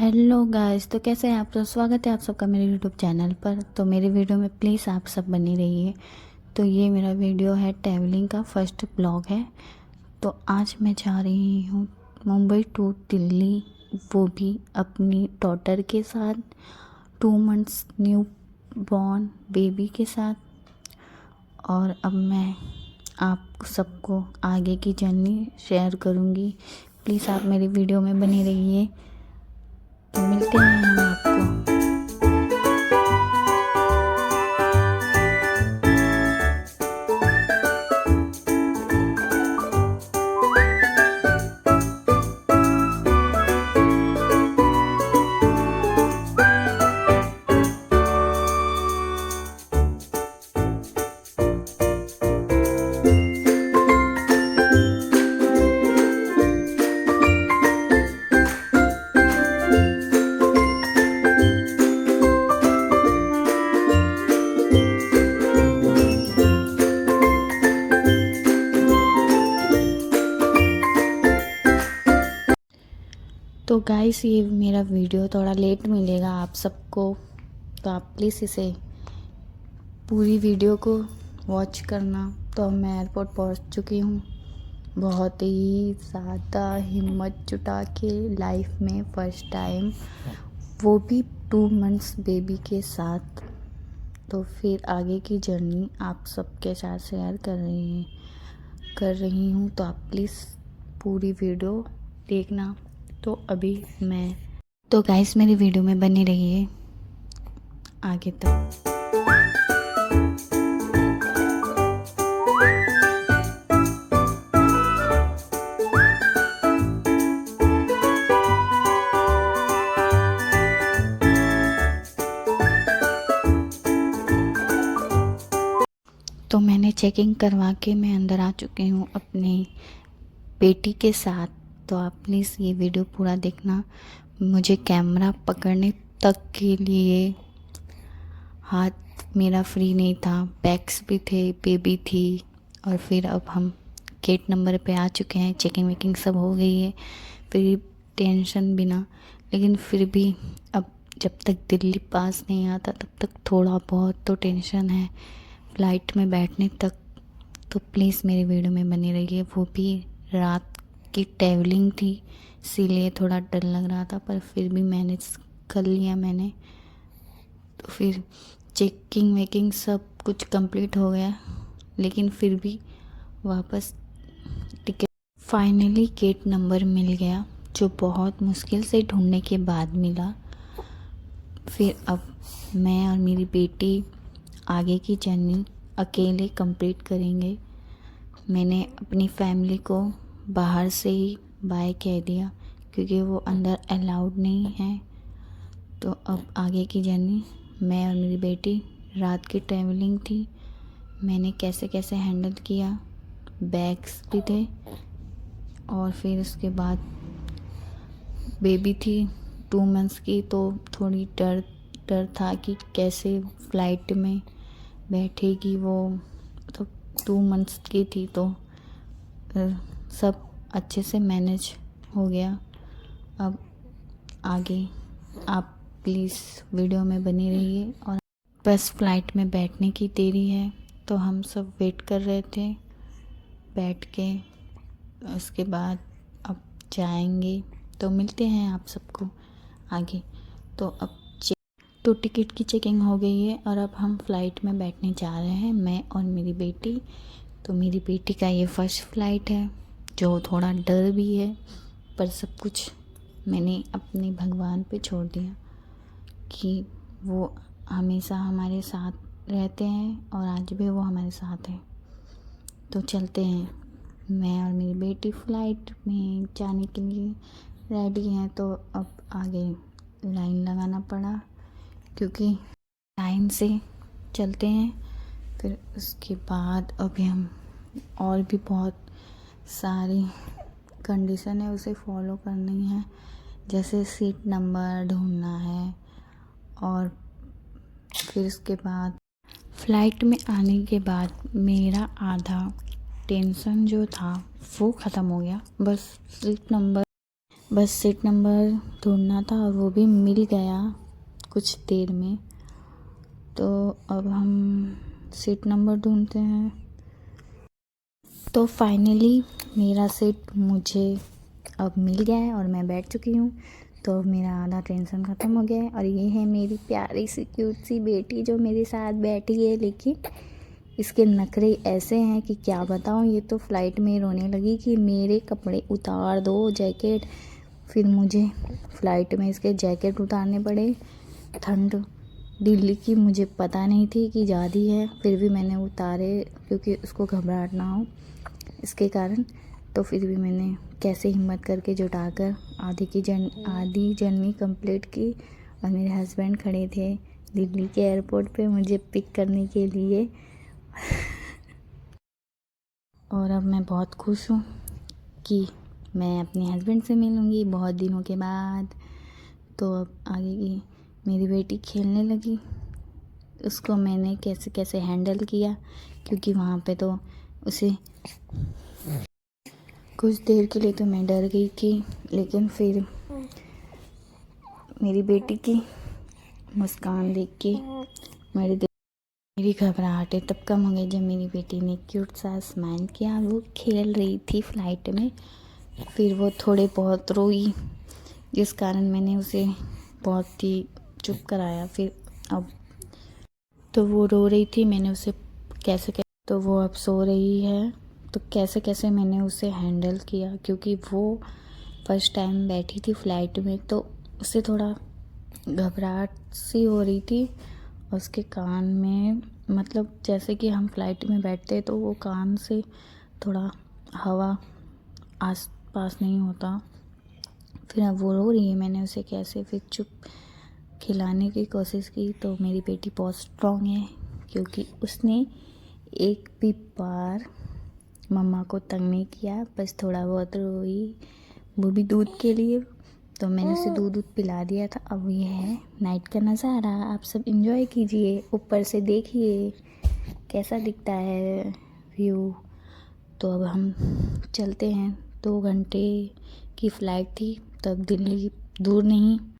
Hello guys, तो कैसे हैं आप? तो स्वागत है आप सबका मेरे यूट्यूब चैनल पर। तो मेरे वीडियो में प्लीज़ आप सब बने रहिए। तो ये मेरा वीडियो है, ट्रैवलिंग का फर्स्ट ब्लॉग है। तो आज मैं जा रही हूँ मुंबई टू दिल्ली, वो भी अपनी डॉटर के साथ, 2 मंथ्स न्यू बॉर्न बेबी के साथ। और अब मैं आप सबको आगे की जर्नी शेयर करूँगी। प्लीज़ आप मेरी वीडियो में बने रहिए। तो मिलते हैं हम आपको। तो गाइस, ये मेरा वीडियो थोड़ा लेट मिलेगा आप सबको, तो आप प्लीज़ इसे पूरी वीडियो को वॉच करना। तो मैं एयरपोर्ट पहुंच चुकी हूँ। बहुत ही ज़्यादा हिम्मत जुटा के, लाइफ में फ़र्स्ट टाइम, वो भी 2 मंथ्स बेबी के साथ। तो फिर आगे की जर्नी आप सबके साथ शेयर कर रही हूँ। तो आप प्लीज़ पूरी वीडियो देखना। तो अभी मैं तो गाइस, मेरी वीडियो में बने रहिए आगे तक। तो मैंने चेकिंग करवा के मैं अंदर आ चुकी हूँ अपने बेटी के साथ। तो आप प्लीज़ ये वीडियो पूरा देखना। मुझे कैमरा पकड़ने तक के लिए हाथ मेरा फ्री नहीं था, बैग्स भी थे, बेबी थी। और फिर अब हम गेट नंबर पे आ चुके हैं, चेकिंग वेकिंग सब हो गई है, फिर टेंशन बिना। लेकिन फिर भी अब जब तक दिल्ली पास नहीं आता तब तक थोड़ा बहुत तो टेंशन है फ़्लाइट में बैठने तक। तो प्लीज़ मेरी वीडियो में बने रहिए। वो भी रात की ट्रैवलिंग थी, इसीलिए थोड़ा डर लग रहा था, पर फिर भी मैनेज कर लिया मैंने। तो फिर चेकिंग वेकिंग सब कुछ कंप्लीट हो गया, लेकिन फिर भी वापस टिकट फाइनली गेट नंबर मिल गया, जो बहुत मुश्किल से ढूंढने के बाद मिला। फिर अब मैं और मेरी बेटी आगे की जर्नी अकेले कंप्लीट करेंगे। मैंने अपनी फैमिली को बाहर से ही बाय कह दिया, क्योंकि वो अंदर अलाउड नहीं है। तो अब आगे की जर्नी मैं और मेरी बेटी, रात की ट्रैवलिंग थी, मैंने कैसे कैसे हैंडल किया। बैग्स भी थे, और फिर उसके बाद बेबी थी 2 मंथ्स की, तो थोड़ी डर था कि कैसे फ़्लाइट में बैठेगी वो। तो 2 मंथ्स की थी, तो सब अच्छे से मैनेज हो गया। अब आगे आप प्लीज़ वीडियो में बनी रहिए। और बस फ़्लाइट में बैठने की देरी है, तो हम सब वेट कर रहे थे बैठ के। उसके बाद अब जाएंगे, तो मिलते हैं आप सबको आगे। तो अब तो टिकट की चेकिंग हो गई है, और अब हम फ़्लाइट में बैठने जा रहे हैं, मैं और मेरी बेटी। तो मेरी बेटी का ये फ़र्स्ट फ़्लाइट है, जो थोड़ा डर भी है, पर सब कुछ मैंने अपने भगवान पे छोड़ दिया कि वो हमेशा हमारे साथ रहते हैं, और आज भी वो हमारे साथ हैं। तो चलते हैं। मैं और मेरी बेटी फ़्लाइट में जाने के लिए रेडी हैं। तो अब आगे लाइन लगाना पड़ा, क्योंकि लाइन से चलते हैं। फिर उसके बाद अभी हम और भी बहुत सारी कंडीशन है उसे फॉलो करनी है, जैसे सीट नंबर ढूंढना है। और फिर उसके बाद फ़्लाइट में आने के बाद मेरा आधा टेंशन जो था वो ख़त्म हो गया। बस सीट नंबर बस सीट नंबर ढूंढना था और वो भी मिल गया कुछ देर में। तो अब हम सीट नंबर ढूंढते हैं। तो फाइनली मेरा सीट मुझे अब मिल गया है और मैं बैठ चुकी हूँ। तो मेरा आधा टेंशन ख़त्म हो गया है। और ये है मेरी प्यारी सी क्यूट सी बेटी जो मेरे साथ बैठी है, लेकिन इसके नखरे ऐसे हैं कि क्या बताऊँ। ये तो फ़्लाइट में रोने लगी कि मेरे कपड़े उतार दो, जैकेट। फिर मुझे फ़्लाइट में इसके जैकेट उतारने पड़े। ठंड दिल्ली की मुझे पता नहीं थी कि ज़्यादा है, फिर भी मैंने उतारे क्योंकि उसको घबराहट ना हो इसके कारण। तो फिर भी मैंने कैसे हिम्मत करके जुटाकर आधी जर्नी कंप्लीट की। और मेरे हस्बैंड खड़े थे दिल्ली के एयरपोर्ट पे मुझे पिक करने के लिए। और अब मैं बहुत खुश हूँ कि मैं अपने हस्बैंड से मिलूँगी बहुत दिनों के बाद। तो अब आगे की मेरी बेटी खेलने लगी, उसको मैंने कैसे कैसे हैंडल किया, क्योंकि वहाँ पे तो उसे कुछ देर के लिए तो मैं डर गई थी, लेकिन फिर मेरी बेटी की मुस्कान देख के मेरी घबराहटें तब कम हो गई जब मेरी बेटी ने क्यूट सा स्माइल किया। वो खेल रही थी फ़्लाइट में, फिर वो थोड़े बहुत रोई, जिस कारण मैंने उसे बहुत ही चुप कराया। फिर अब तो वो रो रही थी, मैंने उसे तो वो अब सो रही है। तो कैसे कैसे मैंने उसे हैंडल किया, क्योंकि वो फर्स्ट टाइम बैठी थी फ़्लाइट में, तो उसे थोड़ा घबराहट सी हो रही थी। और उसके कान में, मतलब जैसे कि हम फ़्लाइट में बैठते तो वो कान से थोड़ा हवा आस पास नहीं होता। फिर अब वो रो रही है, मैंने उसे कैसे फिर चुप खिलाने की कोशिश की। तो मेरी बेटी बहुत स्ट्रॉन्ग है, क्योंकि उसने एक भी बार मम्मा को तंग नहीं किया, बस थोड़ा बहुत रोई, वो भी दूध के लिए। तो मैंने उसे दूध पिला दिया था। अब ये है नाइट का नज़ारा, आप सब एंजॉय कीजिए, ऊपर से देखिए कैसा दिखता है व्यू। तो अब हम चलते हैं। 2 घंटे की फ़्लाइट थी, तब दिल्ली दूर नहीं